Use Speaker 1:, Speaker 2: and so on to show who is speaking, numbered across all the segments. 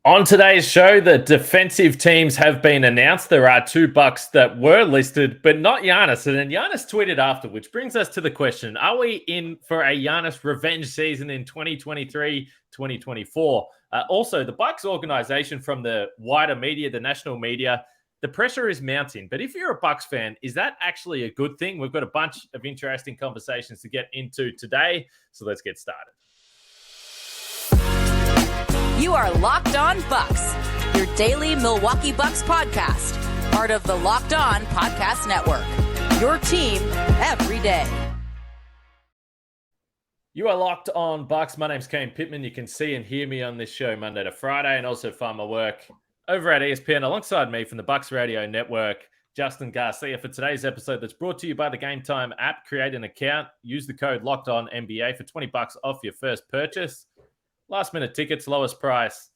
Speaker 1: On today's show, the defensive teams have been announced. There are two Bucks that were listed, but not Giannis. And then Giannis tweeted after, which brings us to the question, are we in for a Giannis revenge season in 2023-2024? Also, the Bucks organization from the wider media, the national media, the pressure is mounting. But if you're a Bucks fan, is that actually a good thing? We've got a bunch of interesting conversations to get into today. So let's get started.
Speaker 2: You are Locked On Bucks, your daily Milwaukee Bucks podcast, part of the Locked On Podcast Network, your team every day.
Speaker 1: You are Locked On Bucks. My name's Kane Pittman. You can see and hear me on this show Monday to Friday, and also find my work over at ESPN alongside me from the Bucks Radio Network, Justin Garcia, for today's episode that's brought to you by the Game Time app. Create an account. Use the code LOCKEDONNBA for $20 off your first purchase. Last minute tickets, lowest price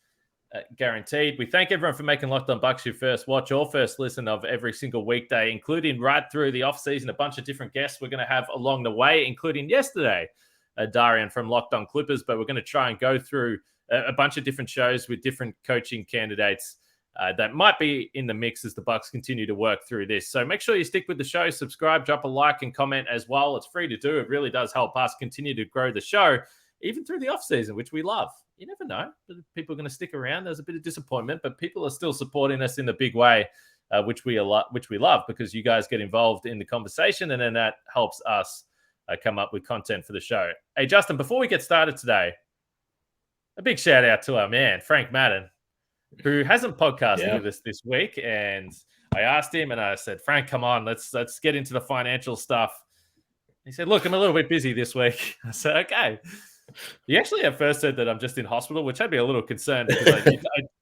Speaker 1: guaranteed. We thank everyone for making Locked On Bucks your first watch or first listen of every single weekday, including right through the offseason, a bunch of different guests we're going to have along the way, including yesterday, Darian from Locked On Clippers. But we're going to try and go through a bunch of different shows with different coaching candidates that might be in the mix as the Bucks continue to work through this. So make sure you stick with the show, subscribe, drop a like and comment as well. It's free to do. It really does help us continue to grow the show, even through the offseason, which we love. You never know. People are going to stick around. There's a bit of disappointment, but people are still supporting us in the big way, which we love, because you guys get involved in the conversation, and then that helps us come up with content for the show. Hey, Justin, before we get started today, a big shout out to our man, Frank Maddens, who hasn't podcasted with us this week. And I asked him and I said, Frank, come on, let's get into the financial stuff. He said, look, I'm a little bit busy this week. I said, okay. He actually at first said that I'm just in hospital, which had me a little concerned because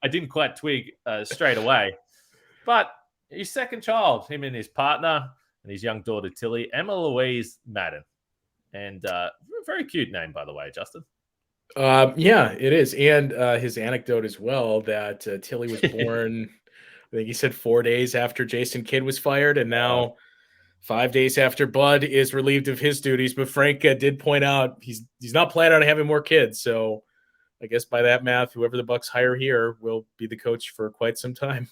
Speaker 1: I didn't quite twig straight away. But his second child, him and his partner and his young daughter, Tilly, Emma Louise Maddens. And very cute name, by the way, Justin.
Speaker 3: Yeah, it is. And his anecdote as well, that Tilly was born, I think he said 4 days after Jason Kidd was fired, and now 5 days after Bud is relieved of his duties. But Frank did point out he's not planning on having more kids. So I guess by that math, whoever the Bucks hire here will be the coach for quite some time.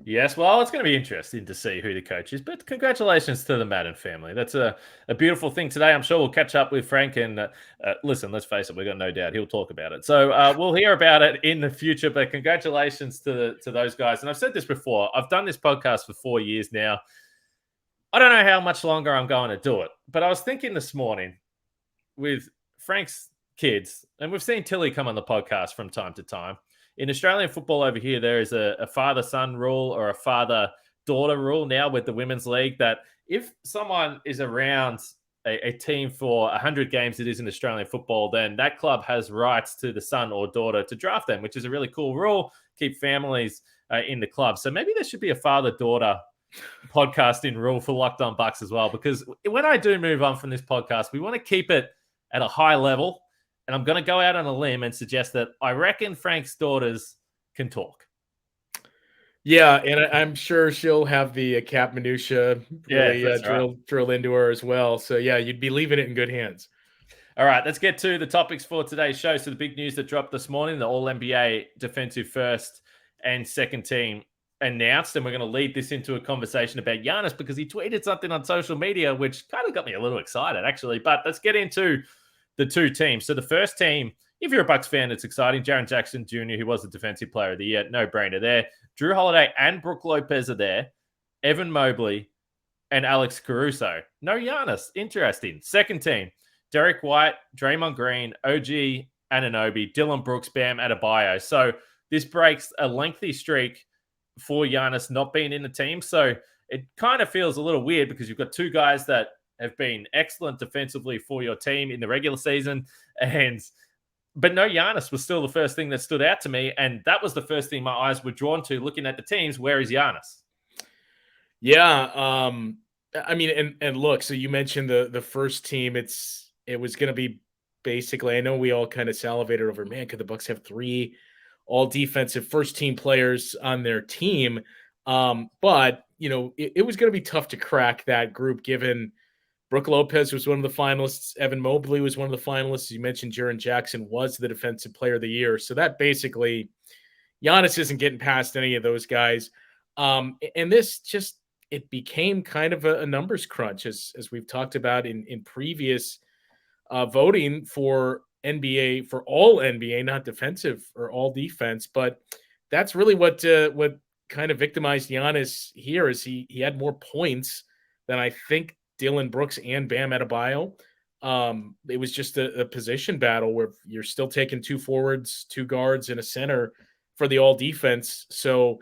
Speaker 1: Yes, well, it's going to be interesting to see who the coach is. But congratulations to the Maddens family. That's a beautiful thing today. I'm sure we'll catch up with Frank. And listen, let's face it, we've got no doubt he'll talk about it. So we'll hear about it in the future. But congratulations to those guys. And I've said this before. I've done this podcast for 4 years now. I don't know how much longer I'm going to do it, but I was thinking this morning with Frank's kids, and we've seen Tilly come on the podcast from time to time. In Australian football over here, there is a father-son rule or a father-daughter rule now with the Women's League, that if someone is around a team for 100 games it is in Australian football, then that club has rights to the son or daughter to draft them, which is a really cool rule. Keep families in the club. So maybe there should be a father-daughter podcasting rule for Locked On Bucks as well, because when I do move on from this podcast, we want to keep it at a high level, and I'm going to go out on a limb and suggest that I reckon Frank's daughters can talk.
Speaker 3: Yeah, and I'm sure she'll have the cap minutia drilled into her as well. So yeah, you'd be leaving it in good hands.
Speaker 1: All right, let's get to the topics for today's show. So the big news that dropped this morning, the All-NBA defensive first and second team announced, and we're going to lead this into a conversation about Giannis because he tweeted something on social media which kind of got me a little excited, actually. But let's get into the two teams. So the first team, if you're a Bucks fan, it's exciting. Jaren Jackson Jr., who was the Defensive Player of the Year, no-brainer there. Jrue Holiday and Brook Lopez are there. Evan Mobley and Alex Caruso. No Giannis. Interesting. Second team, Derek White, Draymond Green, OG Anunoby, Dylan Brooks, Bam Adebayo. So this breaks a lengthy streak for Giannis not being in the team. So it kind of feels a little weird because you've got two guys that have been excellent defensively for your team in the regular season, but no Giannis was still the first thing that stood out to me, and that was the first thing my eyes were drawn to looking at the teams. Where is Giannis?
Speaker 3: Yeah, I mean, and look, so you mentioned the first team. It was going to be basically, I know we all kind of salivated over, man, could the Bucks have three all defensive first team players on their team? But you know, it was going to be tough to crack that group given Brook Lopez was one of the finalists. Evan Mobley was one of the finalists. You mentioned Jaren Jackson was the Defensive Player of the Year. So that basically Giannis isn't getting past any of those guys. And this just, it became kind of a numbers crunch, as we've talked about in previous voting for NBA, for all NBA, not defensive or all defense. But that's really what kind of victimized Giannis here, is he had more points than I think Dillon Brooks and Bam Adebayo. It was just a position battle where you're still taking 2 forwards, 2 guards, and a center for the all defense. So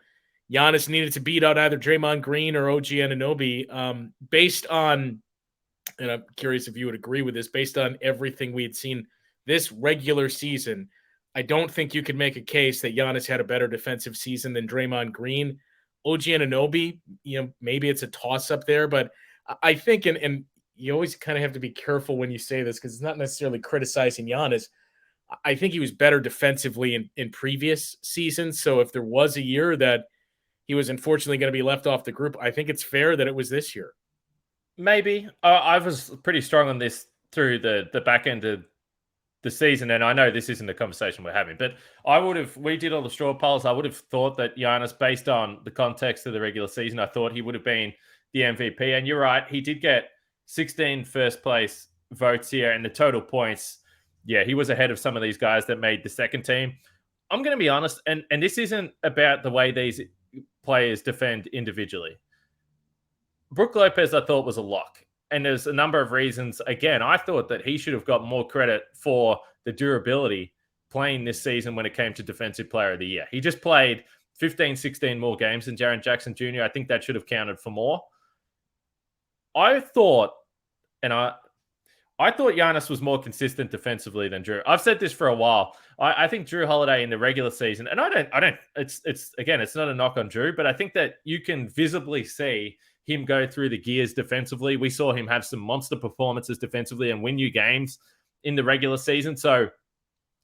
Speaker 3: Giannis needed to beat out either Draymond Green or OG Anunoby, based on, and I'm curious if you would agree with this, based on everything we had seen this regular season. I don't think you could make a case that Giannis had a better defensive season than Draymond Green. OG Anunoby, maybe it's a toss-up there, but I think, and you always kind of have to be careful when you say this, because it's not necessarily criticizing Giannis. I think he was better defensively in previous seasons. So if there was a year that he was unfortunately going to be left off the group, I think it's fair that it was this year.
Speaker 1: Maybe. I was pretty strong on this through the back end of the season, and I know this isn't the conversation we're having, but we did all the straw polls. I would have thought that Giannis, based on the context of the regular season, I thought he would have been the MVP. And you're right, he did get 16 first place votes here, and the total points, yeah, he was ahead of some of these guys that made the second team. I'm going to be honest, and this isn't about the way these players defend individually. Brook Lopez, I thought, was a lock. And there's a number of reasons. Again, I thought that he should have got more credit for the durability playing this season when it came to Defensive Player of the Year. He just played 15, 16 more games than Jaren Jackson Jr. I think that should have counted for more. I thought Giannis was more consistent defensively than Jrue. I've said this for a while. I think Jrue Holiday in the regular season, and it's not a knock on Jrue, but I think that you can visibly see him go through the gears defensively. We saw him have some monster performances defensively and win you games in the regular season. So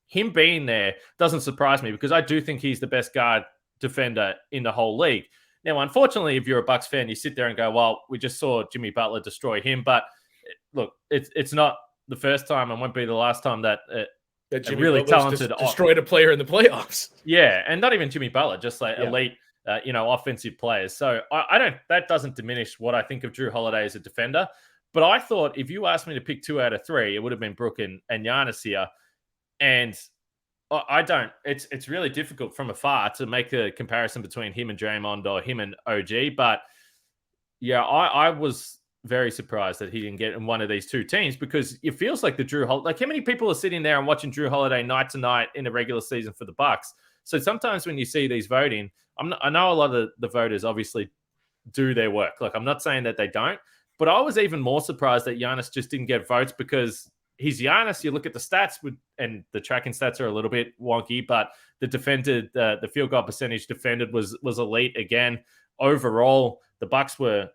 Speaker 1: him being there doesn't surprise me, because I do think he's the best guard defender in the whole league. Now, unfortunately, if you're a Bucks fan, you sit there and go, well, we just saw Jimmy Butler destroy him. But look, it's not the first time and won't be the last time that
Speaker 3: Jimmy
Speaker 1: really
Speaker 3: Butler's
Speaker 1: talented
Speaker 3: destroyed a player in the playoffs.
Speaker 1: Yeah, and not even Jimmy Butler, just like elite offensive players. So that doesn't diminish what I think of Jrue Holiday as a defender. But I thought if you asked me to pick 2 out of 3, it would have been Brook and Giannis here. And I don't. It's really difficult from afar to make a comparison between him and Draymond or him and OG. But yeah, I was very surprised that he didn't get in one of these 2 teams, because it feels like the Jrue Holiday. Like, how many people are sitting there and watching Jrue Holiday night to night in the regular season for the Bucks? So sometimes when you see these voting, I know a lot of the voters obviously do their work. Like, I'm not saying that they don't, but I was even more surprised that Giannis just didn't get votes, because he's Giannis. You look at the stats, and the tracking stats are a little bit wonky, but the field goal percentage defended was elite again. Overall, the Bucks were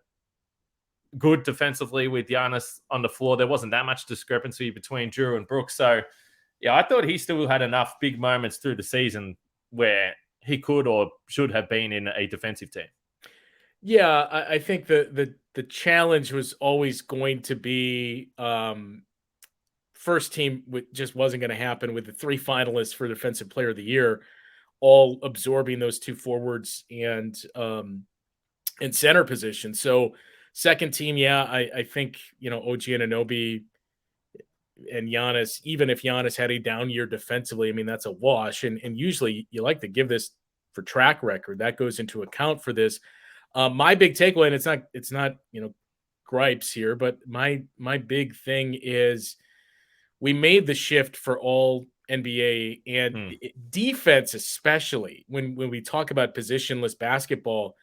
Speaker 1: good defensively with Giannis on the floor. There wasn't that much discrepancy between Jrue and Brook. So, yeah, I thought he still had enough big moments through the season where he could or should have been in a defensive team.
Speaker 3: Yeah, I think the challenge was always going to be first team just wasn't going to happen with the 3 finalists for Defensive Player of the Year, all absorbing those 2 forwards and center position. So second team, I think, OG Anunoby and Giannis, even if Giannis had a down year defensively, I mean, that's a wash. And usually you like to give this for track record. That goes into account for this. My big takeaway, and it's not, gripes here, but my big thing is we made the shift for all NBA and defense, especially when we talk about positionless basketball.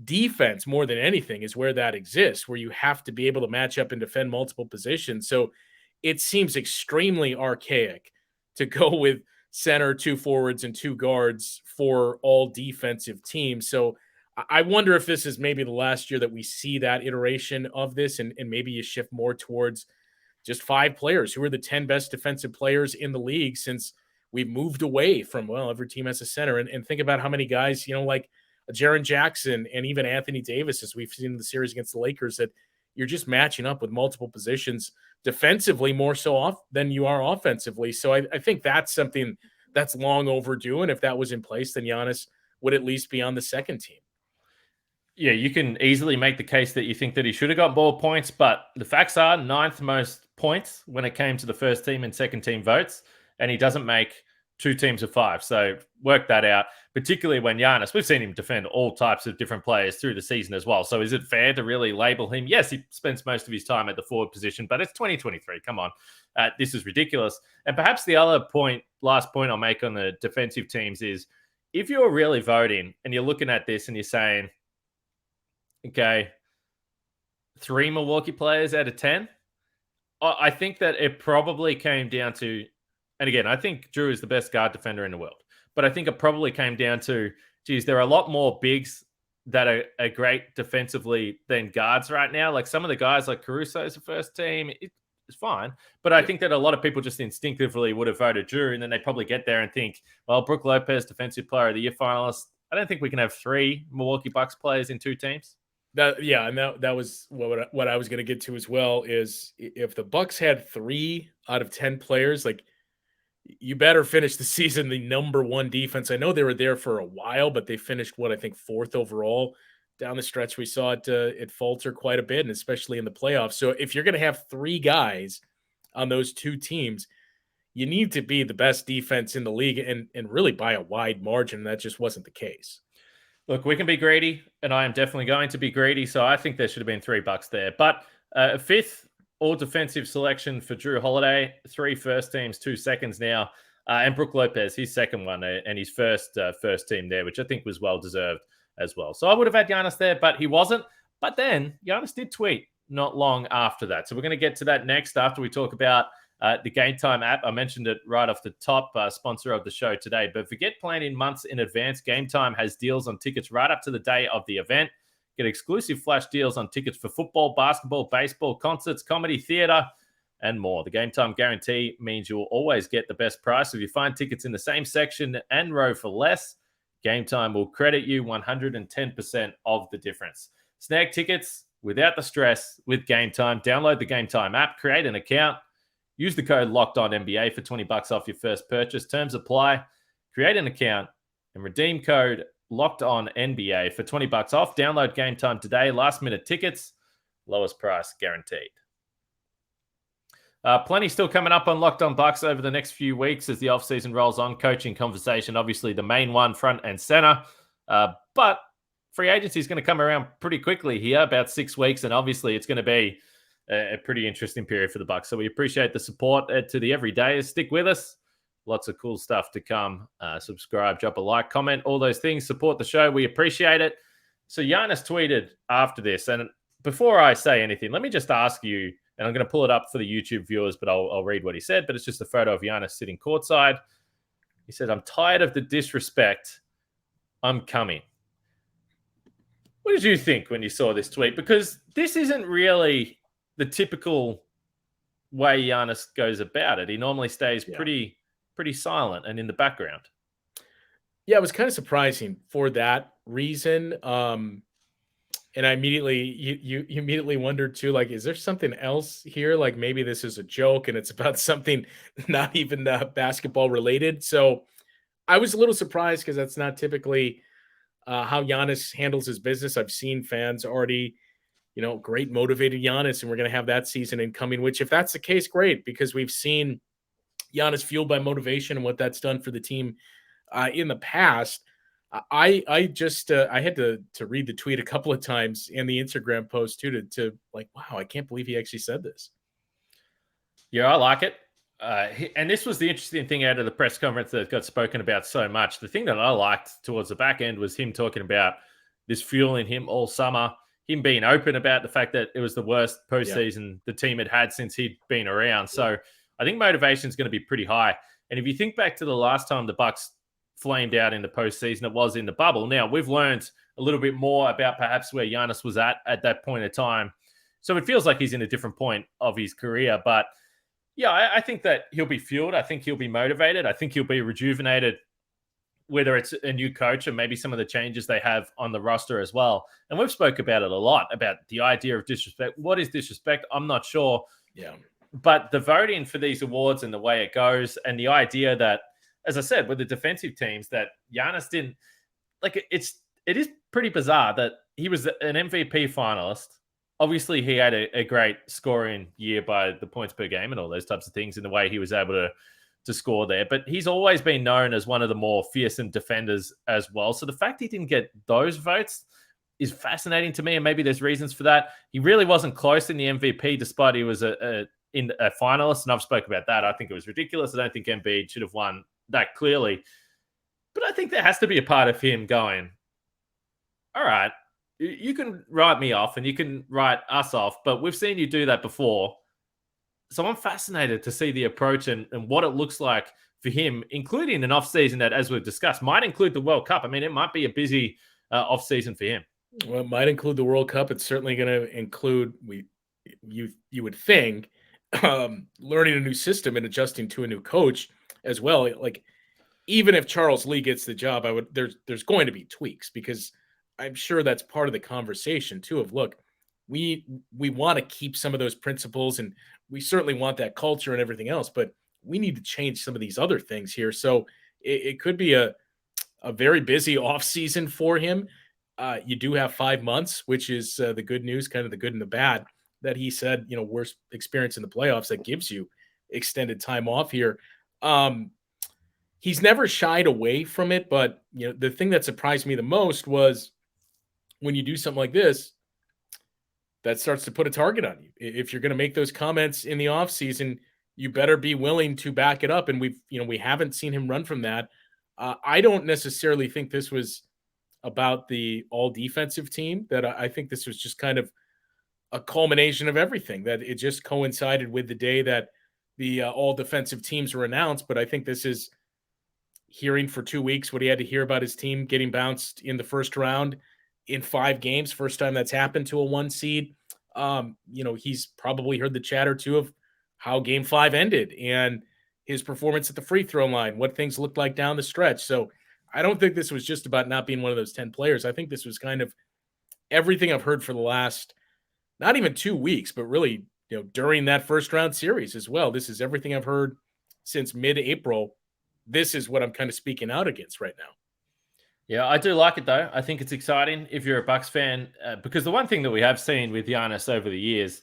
Speaker 3: Defense, more than anything, is where that exists, where you have to be able to match up and defend multiple positions. So it seems extremely archaic to go with center, 2 forwards, and 2 guards for all defensive teams. So I wonder if this is maybe the last year that we see that iteration of this, and maybe you shift more towards just 5 players who are the 10 best defensive players in the league, since we've moved away from, well, every team has a center. And think about how many guys, like Jaren Jackson and even Anthony Davis, as we've seen in the series against the Lakers, that you're just matching up with multiple positions defensively more so off than you are offensively. So I think that's something that's long overdue. And if that was in place, then Giannis would at least be on the second team.
Speaker 1: Yeah, you can easily make the case that you think that he should have got more points, but the facts are 9th most points when it came to the first team and second team votes, and he doesn't make 2 teams of 5. So work that out, particularly when Giannis, we've seen him defend all types of different players through the season as well. So is it fair to really label him? Yes, he spends most of his time at the forward position, but it's 2023. Come on. This is ridiculous. And perhaps the other last point I'll make on the defensive teams is if you're really voting and you're looking at this and you're saying, okay, 3 Milwaukee players out of 10, I think that it probably came down to, and again, I think Jrue is the best guard defender in the world, but I think it probably came down to, geez, there are a lot more bigs that are great defensively than guards right now. Like some of the guys like Caruso is the first team, it's fine. But I think that a lot of people just instinctively would have voted Jrue, and then they probably get there and think, well, Brook Lopez, Defensive Player of the Year finalist. I don't think we can have 3 Milwaukee Bucks players in 2 teams.
Speaker 3: That was what I was going to get to as well, is if the Bucks had 3 out of 10 players, like, you better finish the season the number 1 defense. I know they were there for a while, but they finished I think 4th overall. Down the stretch, we saw it falter quite a bit, and especially in the playoffs. So if you're going to have 3 guys on those 2 teams, you need to be the best defense in the league, and really by a wide margin. That just wasn't the case.
Speaker 1: Look, we can be greedy, and I am definitely going to be greedy. So I think there should have been $3 there. But a 5th all-defensive selection for Jrue Holiday, 3 first teams, 2 seconds now. And Brook Lopez, his second one, and his first team there, which I think was well-deserved as well. So I would have had Giannis there, but he wasn't. But then Giannis did tweet not long after that. So we're going to get to that next after we talk about the Game Time app. I mentioned it right off the top, sponsor of the show today. But forget planning months in advance. Game Time has deals on tickets right up to the day of the event. Get exclusive flash deals on tickets for football, basketball, baseball, concerts, comedy, theater, and more. The Game Time guarantee means you will always get the best price. If you find tickets in the same section and row for less, Game Time will credit you 110% of the difference. Snag tickets without the stress with Game Time. Download the Game Time app, create an account, use the code LOCKEDONNBA for $20 off your first purchase. Terms apply. Create an account and redeem code LOCKEDONNBA for $20 off. Download Game Time today. Last minute tickets, lowest price guaranteed. Plenty still coming up on Locked On Bucks over the next few weeks as the offseason rolls on. Coaching conversation, obviously the main one, front and center. But free agency is going to come around pretty quickly here, about 6 weeks, and obviously it's going to be a pretty interesting period for the Bucks. So we appreciate the support to the everydayers. Stick with us. Lots of cool stuff to come. Subscribe, drop a like, comment, all those things. Support the show. We appreciate it. So Giannis tweeted after this, and before I say anything, let me just ask you, and I'm going to pull it up for the YouTube viewers, but I'll read what he said. But it's just a photo of Giannis sitting courtside. He said, "I'm tired of the disrespect. I'm coming." What did you think when you saw this tweet? Because this isn't really the typical way Giannis goes about it. He normally stays pretty silent and in the background.
Speaker 3: Yeah, it was kind of surprising for that reason. And I you immediately wondered too, like, is there something else here? Like maybe this is a joke and it's about something not even basketball related. So I was a little surprised because that's not typically how Giannis handles his business. I've seen fans already, great motivated Giannis, and we're going to have that season incoming, which if that's the case, great, because we've seen Giannis fueled by motivation and what that's done for the team in the past. I had to read the tweet a couple of times and the Instagram post too, to like, wow, I can't believe he actually said this.
Speaker 1: Yeah, I like it. And this was the interesting thing out of the press conference that got spoken about so much. The thing that I liked towards the back end was him talking about this fueling him all summer, him being open about the fact that it was the worst postseason the team had since he'd been around. So I think motivation is going to be pretty high. And if you think back to the last time the Bucks flamed out in the postseason, it was in the bubble. Now, we've learned a little bit more about perhaps where Giannis was at that point of time. So it feels like he's in a different point of his career. But yeah, I think that he'll be fueled. I think he'll be motivated. I think he'll be rejuvenated, whether it's a new coach or maybe some of the changes they have on the roster as well. And we've spoke about it a lot, about the idea of disrespect. What is disrespect? I'm not sure.
Speaker 3: Yeah.
Speaker 1: But the voting for these awards and the way it goes, and the idea that as I said, with the defensive teams that Giannis didn't like. It is pretty bizarre that he was an MVP finalist. Obviously, he had a great scoring year by the points per game and all those types of things in the way he was able to score there. But he's always been known as one of the more fearsome defenders as well. So the fact he didn't get those votes is fascinating to me, and maybe there's reasons for that. He really wasn't close in the MVP, despite he was a finalist, and I've spoken about that. I think it was ridiculous. I don't think Embiid should have won that clearly. But I think there has to be a part of him going, all right, you can write me off and you can write us off, but we've seen you do that before. So I'm fascinated to see the approach and what it looks like for him, including an offseason that, as we've discussed, might include the World Cup. I mean, it might be a busy offseason for him.
Speaker 3: Well, it might include the World Cup. It's certainly going to include, you would think, learning a new system and adjusting to a new coach as well. Like, even if Charles Lee gets the job, there's going to be tweaks, because I'm sure that's part of the conversation too of, look, we want to keep some of those principles and we certainly want that culture and everything else, but we need to change some of these other things here. So it could be a very busy offseason for him. You do have 5 months, which is the good news, kind of the good and the bad, that he said, worst experience in the playoffs that gives you extended time off here. He's never shied away from it, but the thing that surprised me the most was when you do something like this, that starts to put a target on you. If you're going to make those comments in the offseason, you better be willing to back it up. And we haven't seen him run from that. I don't necessarily think this was about the all-defensive team. That I think this was just kind of a culmination of everything, that it just coincided with the day that the all-defensive teams were announced. But I think this is hearing for 2 weeks what he had to hear about his team getting bounced in the first round in 5 games. First time that's happened to a 1 seed. He's probably heard the chatter too of how game 5 ended and his performance at the free throw line, what things looked like down the stretch. So I don't think this was just about not being one of those 10 players. I think this was kind of everything I've heard for the last, not even 2 weeks, but really, during that first round series as well. This is everything I've heard since mid-April. This is what I'm kind of speaking out against right now.
Speaker 1: Yeah, I do like it, though. I think it's exciting if you're a Bucks fan, because the one thing that we have seen with Giannis over the years,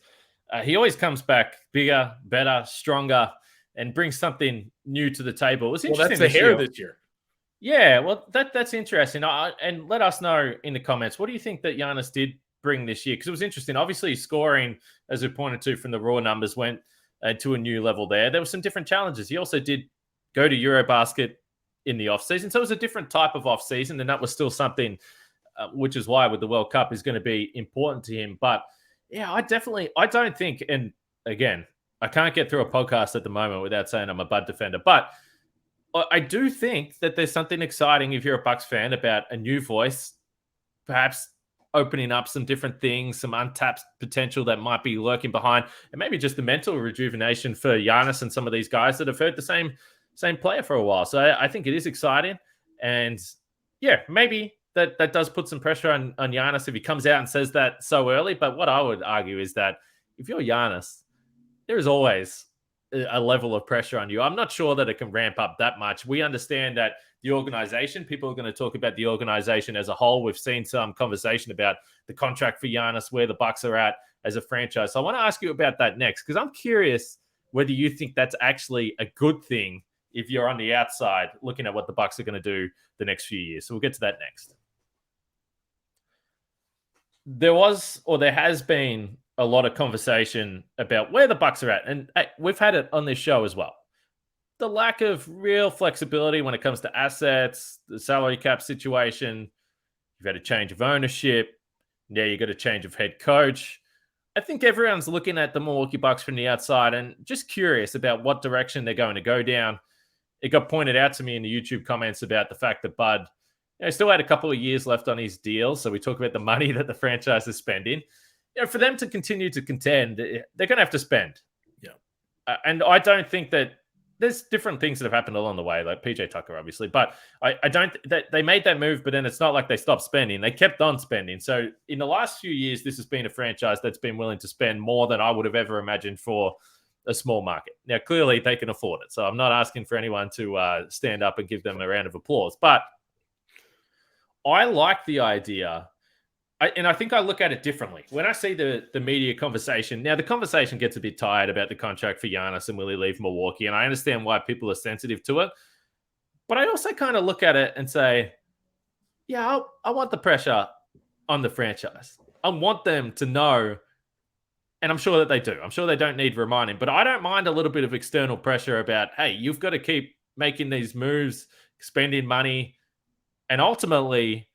Speaker 1: he always comes back bigger, better, stronger, and brings something new to the table. It was interesting.
Speaker 3: That's the hair this year.
Speaker 1: Yeah, well, that's interesting. And let us know in the comments, what do you think that Giannis did bring this year? Because it was interesting. Obviously, scoring, as we pointed to from the raw numbers, went to a new level there. There were some different challenges. He also did go to Eurobasket in the offseason. So it was a different type of offseason, and that was still something, which is why with the World Cup is going to be important to him. But yeah, I don't think, and again, I can't get through a podcast at the moment without saying I'm a Bud defender, but I do think that there's something exciting if you're a Bucks fan about a new voice, perhaps opening up some different things, some untapped potential that might be lurking behind, and maybe just the mental rejuvenation for Giannis and some of these guys that have heard the same player for a while. So I think it is exciting. And yeah, maybe that does put some pressure on Giannis if he comes out and says that so early. But what I would argue is that if you're Giannis, there is always a level of pressure on you. I'm not sure that it can ramp up that much. We understand that the organization, people are going to talk about the organization as a whole. We've seen some conversation about the contract for Giannis, where the Bucks are at as a franchise. So I want to ask you about that next, because I'm curious whether you think that's actually a good thing if you're on the outside looking at what the Bucks are going to do the next few years. So we'll get to that next. There has been a lot of conversation about where the Bucks are at. And we've had it on this show as well. The lack of real flexibility when it comes to assets, the salary cap situation. You've had a change of ownership. Now you've got a change of head coach. I think everyone's looking at the Milwaukee Bucks from the outside and just curious about what direction they're going to go down. It got pointed out to me in the YouTube comments about the fact that Bud still had a couple of years left on his deal. So we talk about the money that the franchise is spending. For them to continue to contend, they're going to have to spend. Yeah. And I don't think that there's different things that have happened along the way, like PJ Tucker, obviously. But I don't that they made that move, but then it's not like they stopped spending. They kept on spending. So in the last few years, this has been a franchise that's been willing to spend more than I would have ever imagined for a small market. Now, clearly they can afford it. So I'm not asking for anyone to stand up and give them a round of applause. But I like the idea. And I think I look at it differently. When I see the media conversation, now the conversation gets a bit tired about the contract for Giannis and will he leave Milwaukee? And I understand why people are sensitive to it. But I also kind of look at it and say, yeah, I want the pressure on the franchise. I want them to know, and I'm sure that they do. I'm sure they don't need reminding, but I don't mind a little bit of external pressure about, hey, you've got to keep making these moves, spending money, and ultimately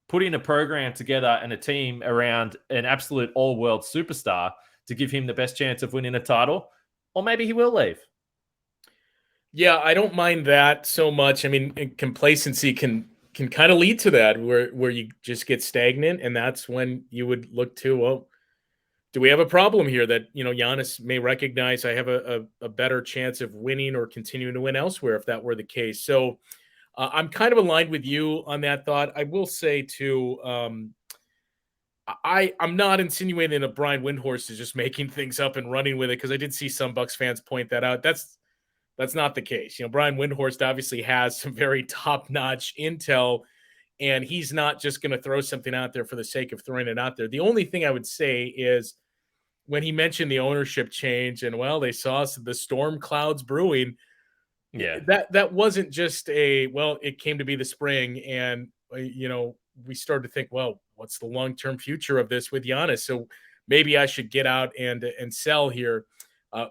Speaker 1: putting a program together and a team around an absolute all-world superstar to give him the best chance of winning a title, or maybe he will leave.
Speaker 3: Yeah, I don't mind that so much. I mean, complacency can kind of lead to that, where you just get stagnant, and that's when you would look to, well, do we have a problem here that, Giannis may recognize I have a better chance of winning or continuing to win elsewhere if that were the case. So I'm kind of aligned with you on that thought. I will say too, I'm not insinuating that Brian Windhorst is just making things up and running with it, because I did see some Bucks fans point that out. That's not the case. Brian Windhorst obviously has some very top-notch intel, and he's not just going to throw something out there for the sake of throwing it out there. The only thing I would say is when he mentioned the ownership change and, well, they saw the storm clouds brewing.
Speaker 1: Yeah,
Speaker 3: that wasn't just it came to be the spring, and we started to think, well, what's the long-term future of this with Giannis? So maybe I should get out and sell here.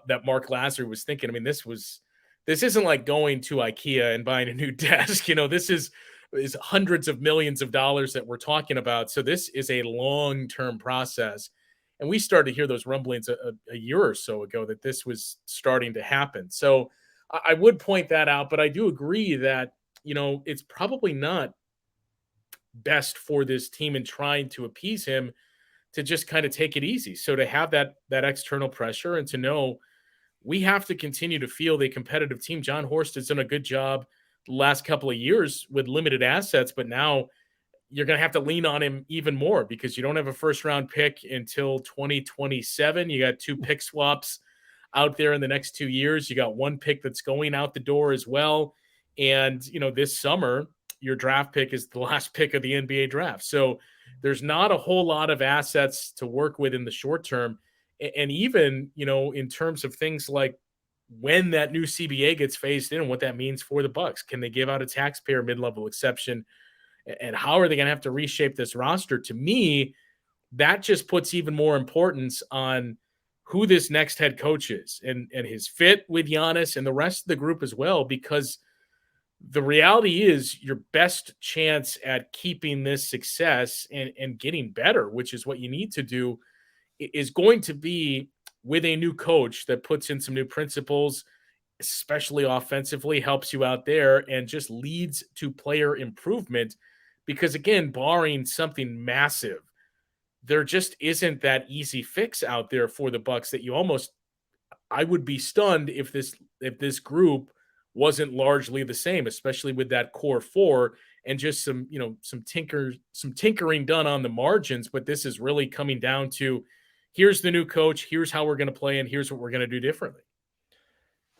Speaker 3: That Mark Lazar was thinking. I mean, this isn't like going to IKEA and buying a new desk. This is hundreds of millions of dollars that we're talking about. So this is a long-term process. And we started to hear those rumblings a year or so ago that this was starting to happen. So I would point that out, but I do agree that, it's probably not best for this team in trying to appease him to just kind of take it easy. So to have that external pressure and to know we have to continue to field a competitive team. John Horst has done a good job the last couple of years with limited assets, but now you're going to have to lean on him even more because you don't have a first-round pick until 2027. You got 2 pick swaps out there in the next 2 years. You got 1 pick that's going out the door as well. And, this summer, your draft pick is the last pick of the NBA draft. So there's not a whole lot of assets to work with in the short term. And even, in terms of things like when that new CBA gets phased in and what that means for the Bucks, can they give out a taxpayer mid-level exception? And how are they going to have to reshape this roster? To me, that just puts even more importance on who this next head coach is and his fit with Giannis and the rest of the group as well, because the reality is your best chance at keeping this success and getting better, which is what you need to do, is going to be with a new coach that puts in some new principles, especially offensively, helps you out there and just leads to player improvement. Because again, barring something massive, there just isn't that easy fix out there for the Bucks that I would be stunned if this group wasn't largely the same, especially with that core 4 and just some tinkering done on the margins. But this is really coming down to, here's the new coach, here's how we're going to play, and here's what we're going to do differently.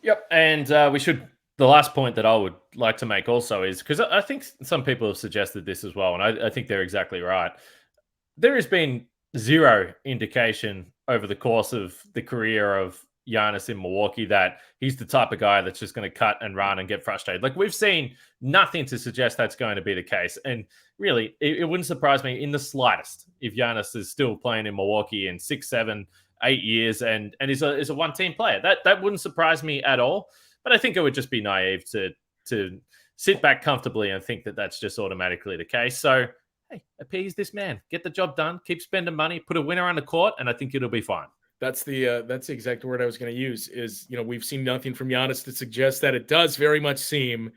Speaker 1: Yep. And the last point that I would like to make also is, because I think some people have suggested this as well, and I think they're exactly right. There has been zero indication over the course of the career of Giannis in Milwaukee that he's the type of guy that's just going to cut and run and get frustrated. Like, we've seen nothing to suggest that's going to be the case. And really, it wouldn't surprise me in the slightest if Giannis is still playing in Milwaukee in 6, 7, 8 years and is a one-team player. That wouldn't surprise me at all. But I think it would just be naive to sit back comfortably and think that that's just automatically the case. So, hey, appease this man, get the job done, keep spending money, put a winner on the court, and I think it'll be fine.
Speaker 3: That's the exact word I was going to use is, we've seen nothing from Giannis to suggest that. It does very much seem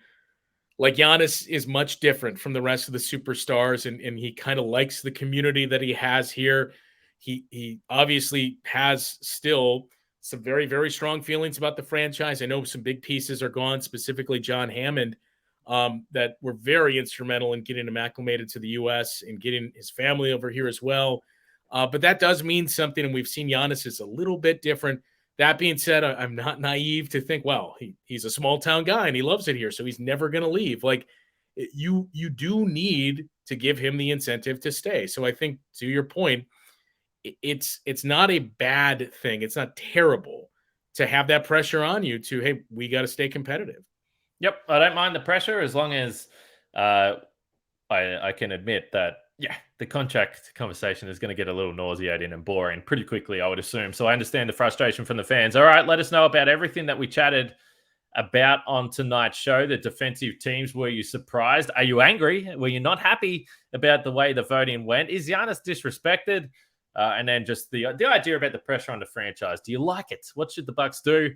Speaker 3: like Giannis is much different from the rest of the superstars, and he kind of likes the community that he has here. He obviously has still some very, very strong feelings about the franchise. I know some big pieces are gone, specifically John Hammond, that were very instrumental in getting him acclimated to the U.S. and getting his family over here as well. But that does mean something, and we've seen Giannis is a little bit different That being said, I'm not naive to think, well, he's a small town guy and he loves it here, so he's never going to leave. Like, you do need to give him the incentive to stay. So I think, to your point, it's not a bad thing. It's not terrible to have that pressure on you to, hey, we got to stay competitive.
Speaker 1: Yep, I don't mind the pressure as long as I can admit that, yeah, the contract conversation is going to get a little nauseating and boring pretty quickly, I would assume. So I understand the frustration from the fans. All right, let us know about everything that we chatted about on tonight's show. The defensive teams, were you surprised? Are you angry? Were you not happy about the way the voting went? Is Giannis disrespected? And then just the idea about the pressure on the franchise. Do you like it? What should the Bucks do?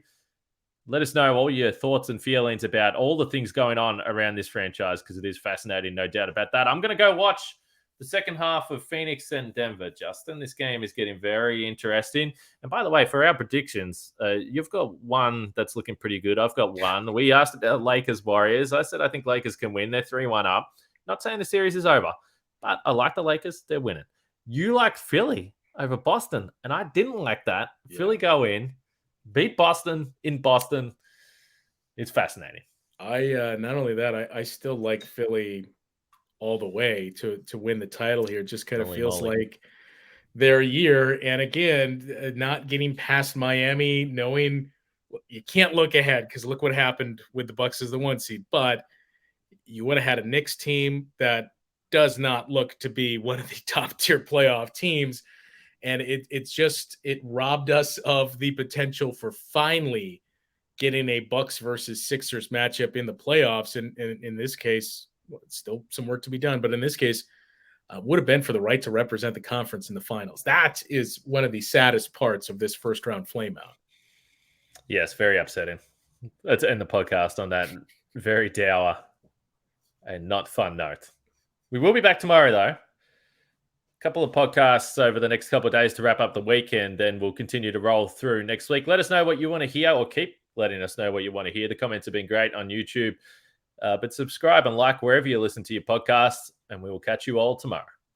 Speaker 1: Let us know all your thoughts and feelings about all the things going on around this franchise, because it is fascinating, no doubt about that. I'm going to go watch the second half of Phoenix and Denver, Justin. This game is getting very interesting. And by the way, for our predictions, you've got one that's looking pretty good. I've got one. We asked about Lakers Warriors. I said I think Lakers can win. They're 3-1 up. Not saying the series is over, but I like the Lakers. They're winning. You liked Philly over Boston, and I didn't like that. Yeah. Philly go in, beat Boston in Boston. It's fascinating.
Speaker 3: I not only that, I still like Philly all the way to win the title here. It just kind of feels like their year. And again, not getting past Miami, knowing you can't look ahead because look what happened with the Bucks as the 1 seed. But you would have had a Knicks team that does not look to be one of the top tier playoff teams. And it robbed us of the potential for finally getting a Bucks versus Sixers matchup in the playoffs. And in this case, it's still some work to be done, but in this case, would have been for the right to represent the conference in the finals. That is one of the saddest parts of this first round flameout.
Speaker 1: Yes, very upsetting. Let's end the podcast on that very dour and not fun note. We will be back tomorrow, though. A couple of podcasts over the next couple of days to wrap up the weekend, then we'll continue to roll through next week. Let us know what you want to hear, or keep letting us know what you want to hear. The comments have been great on YouTube. But subscribe and like wherever you listen to your podcasts, and we will catch you all tomorrow.